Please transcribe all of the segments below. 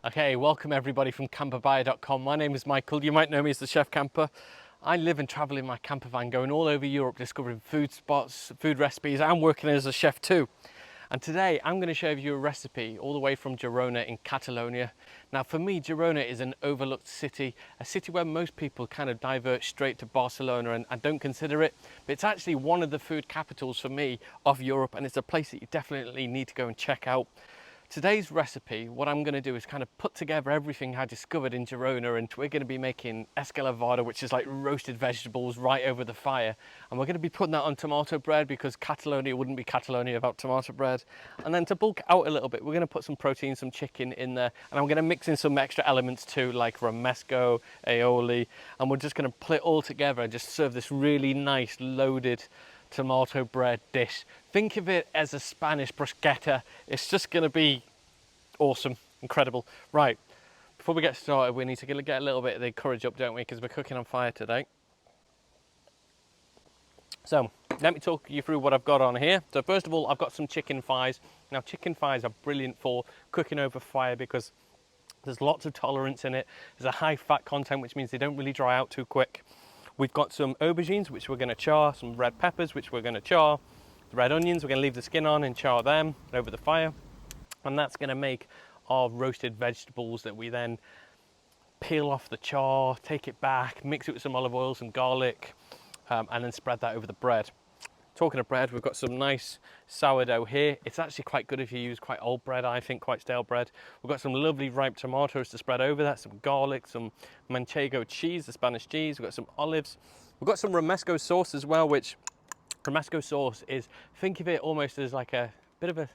Okay, welcome everybody from campervan.com. My name is Michael. You might know me as the Chef Camper. I live and travel in my camper van, going all over Europe, discovering food spots, food recipes. I'm working as a chef too. And today I'm going to share with you a recipe all the way from Girona in Catalonia. Now for me, Girona is an overlooked city, a city where most people kind of divert straight to Barcelona and don't consider it. But it's actually one of the food capitals for me of Europe, and it's a place that you definitely need to go and check out. Today's recipe, what I'm going to do is kind of put together everything I discovered in Girona, and we're going to be making escalivada, which is like roasted vegetables right over the fire. And we're going to be putting that on tomato bread because Catalonia wouldn't be Catalonia without tomato bread. And then to bulk out a little bit, we're going to put some protein, some chicken in there, and I'm going to mix in some extra elements too, like romesco, aioli, and we're just going to put it all together and just serve this really nice loaded tomato bread dish. Think of it as a Spanish bruschetta. It's just going to be awesome, incredible. Right, before we get started, we need to get a little bit of the courage up, don't we? Because we're cooking on fire today. So let me talk you through what I've got on here. So first of all, I've got some chicken thighs. Now chicken thighs are brilliant for cooking over fire because there's lots of tolerance in it. There's a high fat content, which means they don't really dry out too quick. We've got some aubergines, which we're going to char, some red peppers, which we're going to char, the red onions, we're going to leave the skin on and char them over the fire. And that's going to make our roasted vegetables that we then peel off the char, take it back, mix it with some olive oil, some garlic, and then spread that over the bread. Talking of bread, we've got some nice sourdough here. It's actually quite good if you use quite old bread, I think, quite stale bread. We've got some lovely ripe tomatoes to spread over that, some garlic, some manchego cheese, the Spanish cheese. We've got some olives. We've got some romesco sauce as well, which romesco sauce is, think of it almost as like a bit of a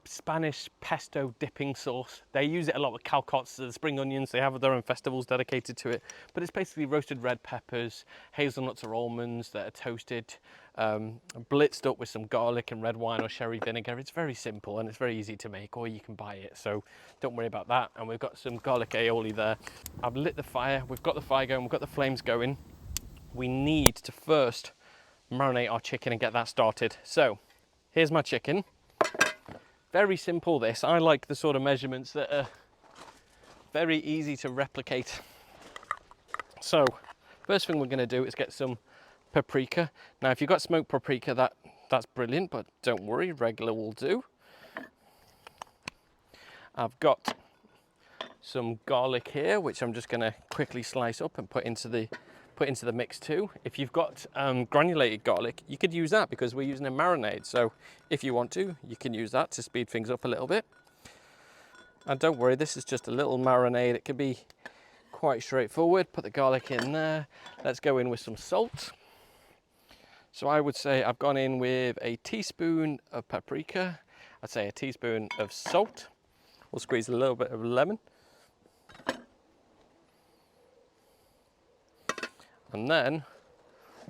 Spanish pesto dipping sauce. They use it a lot with calcots, the spring onions. They have their own festivals dedicated to it. But it's basically roasted red peppers, hazelnuts or almonds that are toasted, blitzed up with some garlic and red wine or sherry vinegar. It's very simple and it's very easy to make, or you can buy it. So don't worry about that. And we've got some garlic aioli there. I've lit the fire. We've got the fire going. We've got the flames going. We need to first marinate our chicken and get that started. So here's my chicken. Very simple this. I like the sort of measurements that are very easy to replicate. So first thing we're going to do is get some paprika. Now if you've got smoked paprika, that's brilliant, but don't worry, regular will do. I've got some garlic here, which I'm just going to quickly slice up and put into the mix too. If you've got granulated garlic, you could use that because we're using a marinade. So if you want to, you can use that to speed things up a little bit. And don't worry, this is just a little marinade. It can be quite straightforward. Put the garlic in there. Let's go in with some salt. So I would say I've gone in with a teaspoon of paprika. I'd say a teaspoon of salt. We'll squeeze a little bit of lemon. And then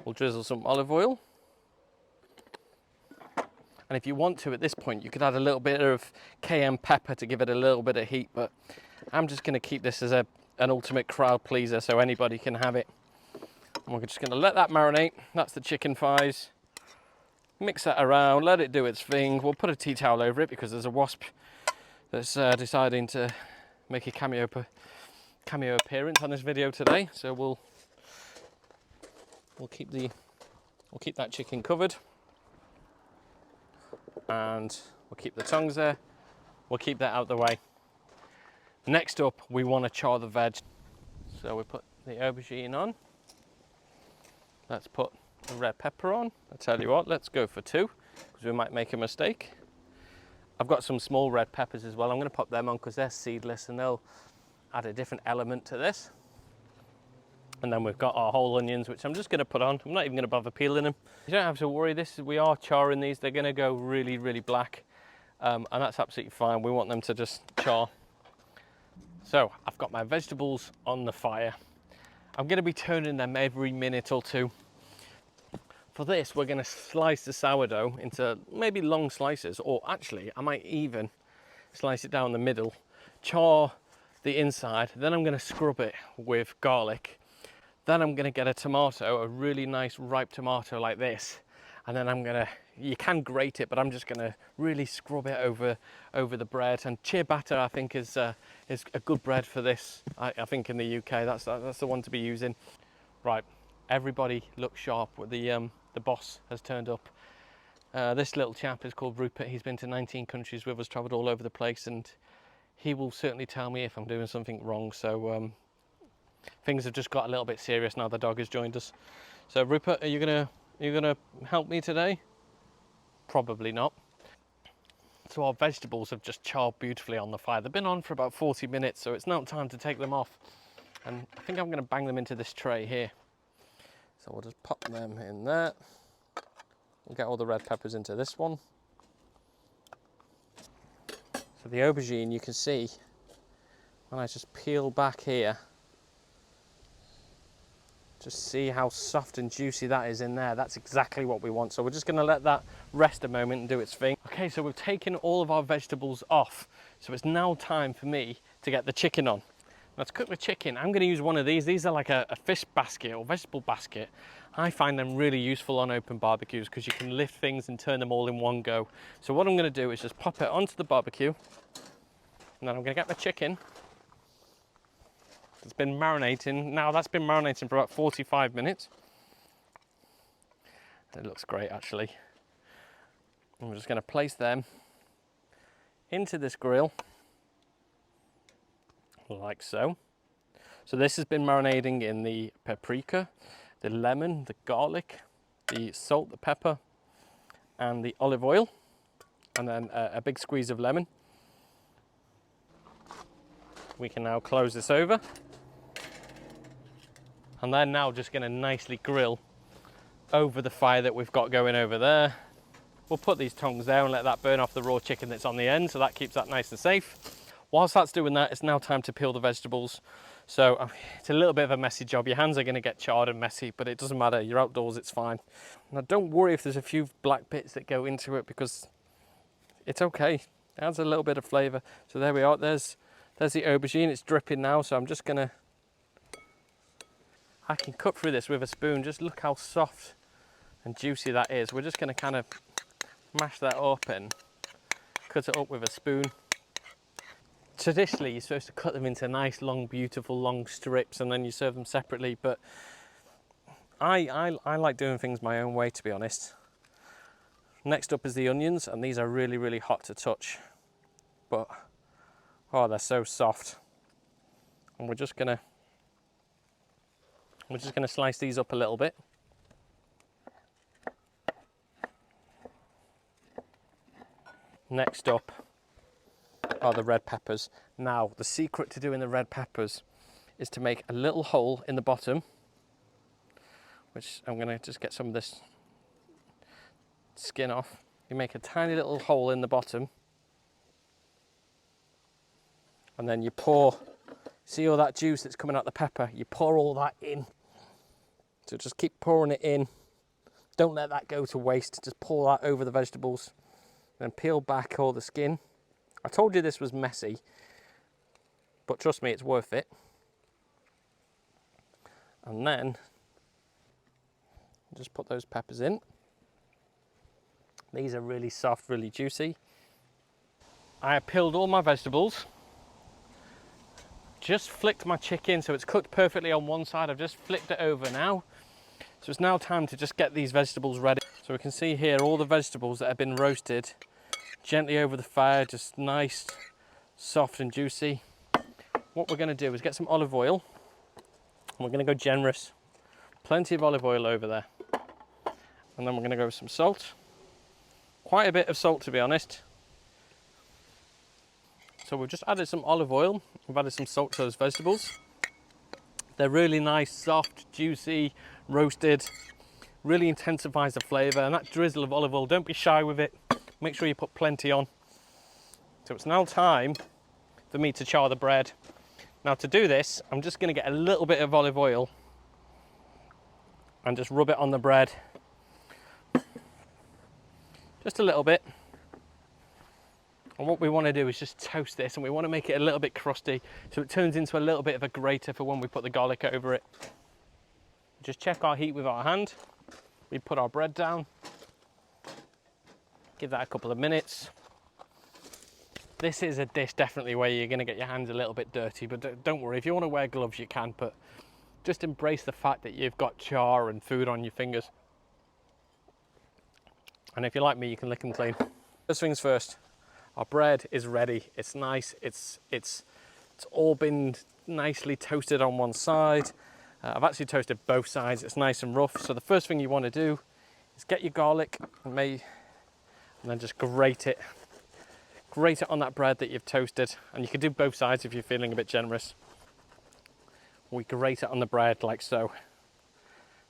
we'll drizzle some olive oil. And if you want to, at this point, you could add a little bit of cayenne pepper to give it a little bit of heat, but I'm just going to keep this as an ultimate crowd pleaser so anybody can have it. And we're just going to let that marinate. That's the chicken thighs. Mix that around, let it do its thing. We'll put a tea towel over it because there's a wasp that's deciding to make a cameo appearance on this video today. So we'll keep that chicken covered, and we'll keep the tongues there. We'll keep that out of the way. Next up, we want to char the veg. So we put the aubergine on. Let's put the red pepper on. I tell you what, let's go for 2 because we might make a mistake. I've got some small red peppers as well. I'm going to pop them on because they're seedless and they'll add a different element to this. And then we've got our whole onions, which I'm just going to put on. I'm not even going to bother peeling them. You don't have to worry. We are charring these. They're going to go really, really black. And that's absolutely fine. We want them to just char. So I've got my vegetables on the fire. I'm going to be turning them every minute or two. For this, we're going to slice the sourdough into maybe long slices. Or actually, I might even slice it down the middle, char the inside. Then I'm going to scrub it with garlic. Then I'm going to get a tomato, a really nice ripe tomato like this, And then I'm gonna, you can grate it, but I'm just gonna really scrub it over the bread. And ciabatta, I think, is a good bread for this. I think in the UK, that's the one to be using. Right, everybody look sharp. The boss has turned up. This little chap is called Rupert. He's been to 19 countries with us, travelled all over the place, and he will certainly tell me if I'm doing something wrong. So things have just got a little bit serious now the dog has joined us. So Rupert, are you gonna help me today? Probably not. So our vegetables have just charred beautifully on the fire. They've been on for about 40 minutes, so it's now time to take them off. And I think I'm going to bang them into this tray here. So we'll just pop them in there. We'll get all the red peppers into this one. So the aubergine, you can see when I just peel back here, just see how soft and juicy that is in there. That's exactly what we want. So we're just going to let that rest a moment and do its thing. Okay, so we've taken all of our vegetables off. So it's now time for me to get the chicken on. Now to cook the chicken, I'm going to use one of these. These are like a fish basket or vegetable basket. I find them really useful on open barbecues because you can lift things and turn them all in one go. So what I'm going to do is just pop it onto the barbecue, and then I'm going to get my chicken. It's been marinating. Now that's been marinating for about 45 minutes. It looks great actually. I'm just going to place them into this grill like so. So this has been marinating in the paprika, the lemon, the garlic, the salt, the pepper, and the olive oil, and then a big squeeze of lemon. We can now close this over. And they're now just going to nicely grill over the fire that we've got going over there. We'll put these tongs there and let that burn off the raw chicken that's on the end, so that keeps that nice and safe. Whilst that's doing that, it's now time to peel the vegetables. So it's a little bit of a messy job. Your hands are going to get charred and messy, but it doesn't matter. You're outdoors, it's fine. Now don't worry if there's a few black bits that go into it, because it's okay. It adds a little bit of flavour. So there we are. There's the aubergine. It's dripping now, so I'm just going to, I can cut through this with a spoon. Just look how soft and juicy that is. We're just going to kind of mash that up and cut it up with a spoon. Traditionally, you're supposed to cut them into nice, long, beautiful, long strips, and then you serve them separately. But I like doing things my own way, to be honest. Next up is the onions, and these are really, really hot to touch. But, oh, they're so soft. And we're just gonna slice these up a little bit. Next up are the red peppers. Now, the secret to doing the red peppers is to make a little hole in the bottom, which I'm gonna just get some of this skin off. You make a tiny little hole in the bottom, and then you pour, see all that juice that's coming out the pepper, you pour all that in. So just keep pouring it in. Don't let that go to waste. Just pour that over the vegetables, then peel back all the skin. I told you this was messy, but trust me, it's worth it. And then just put those peppers in. These are really soft, really juicy. I peeled all my vegetables, just flicked my chicken so it's cooked perfectly on one side. I've just flicked it over now. So it's now time to just get these vegetables ready. So we can see here all the vegetables that have been roasted gently over the fire, just nice, soft and juicy. What we're going to do is get some olive oil, and we're going to go generous. Plenty of olive oil over there. And then we're going to go with some salt. Quite a bit of salt, to be honest. So we've just added some olive oil. We've added some salt to those vegetables. They're really nice, soft, juicy, roasted. Really intensifies the flavour. And that drizzle of olive oil, don't be shy with it. Make sure you put plenty on. So it's now time for me to char the bread. Now to do this, I'm just going to get a little bit of olive oil and just rub it on the bread. Just a little bit. And what we want to do is just toast this, and we want to make it a little bit crusty so it turns into a little bit of a grater for when we put the garlic over it. Just check our heat with our hand. We put our bread down. Give that a couple of minutes. This is a dish definitely where you're going to get your hands a little bit dirty, but don't worry, if you want to wear gloves you can, but just embrace the fact that you've got char and food on your fingers. And if you're like me, you can lick them clean. First things first, our bread is ready. It's nice, it's all been nicely toasted on one side. I've actually toasted both sides, it's nice and rough. So the first thing you want to do is get your garlic and then just grate it. Grate it on that bread that you've toasted, and you can do both sides if you're feeling a bit generous. We grate it on the bread like so.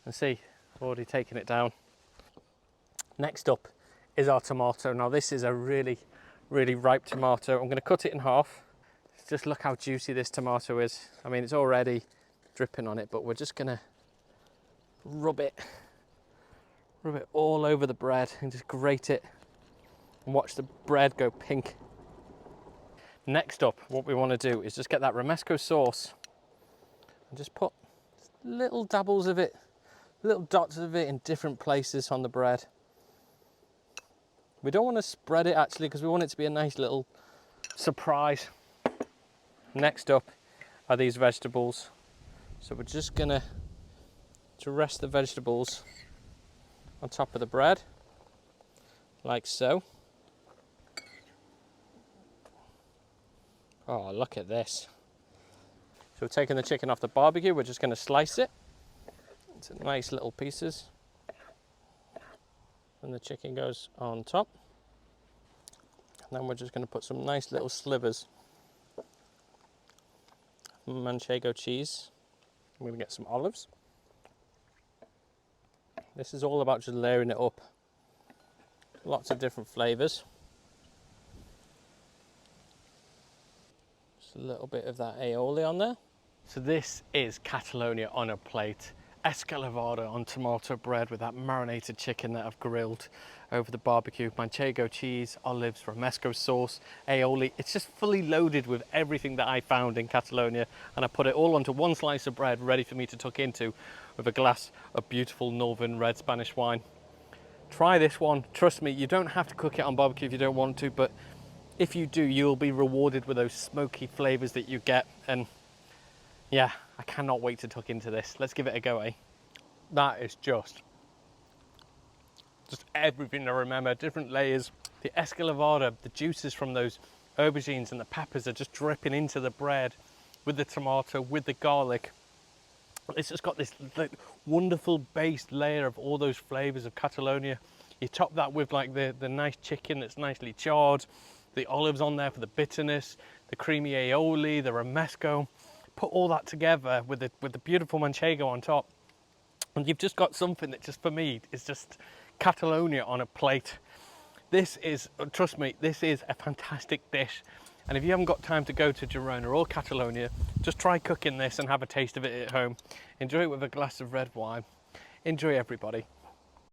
And see, I've already taken it down. Next up is our tomato. Now this is a really ripe tomato. I'm going to cut it in half. Just look how juicy this tomato is. I mean, it's already dripping on it, but we're just going to rub it all over the bread and just grate it and watch the bread go pink. Next up, what we want to do is just get that romesco sauce and just put little dabbles of it, little dots of it in different places on the bread. We don't want to spread it actually, because we want it to be a nice little surprise. Next up are these vegetables. So we're just gonna rest the vegetables on top of the bread, like so. Oh, look at this. So we're taking the chicken off the barbecue, we're just gonna slice it into nice little pieces. And the chicken goes on top. And then we're just gonna put some nice little slivers of manchego cheese. I'm gonna get some olives. This is all about just layering it up. Lots of different flavors. Just a little bit of that aioli on there. So this is Catalonia on a plate. Escalivada on tomato bread with that marinated chicken that I've grilled over the barbecue, manchego cheese, olives, romesco sauce, aioli. It's just fully loaded with everything that I found in Catalonia, and I put it all onto one slice of bread ready for me to tuck into with a glass of beautiful northern red Spanish wine. Try this one. Trust me, you don't have to cook it on barbecue if you don't want to, but if you do, you'll be rewarded with those smoky flavors that you get. And yeah, I cannot wait to tuck into this. Let's give it a go, eh? That is just everything to remember, different layers. The escalivada, the juices from those aubergines and the peppers are just dripping into the bread with the tomato, with the garlic. It's just got this wonderful base layer of all those flavors of Catalonia. You top that with like the nice chicken that's nicely charred, the olives on there for the bitterness, the creamy aioli, the romesco. Put all that together with the beautiful manchego on top, and you've just got something that just for me is just Catalonia on a plate. This is, trust me, this is a fantastic dish. And if you haven't got time to go to Girona or Catalonia, just try cooking this and have a taste of it at home. Enjoy it with a glass of red wine. Enjoy, everybody.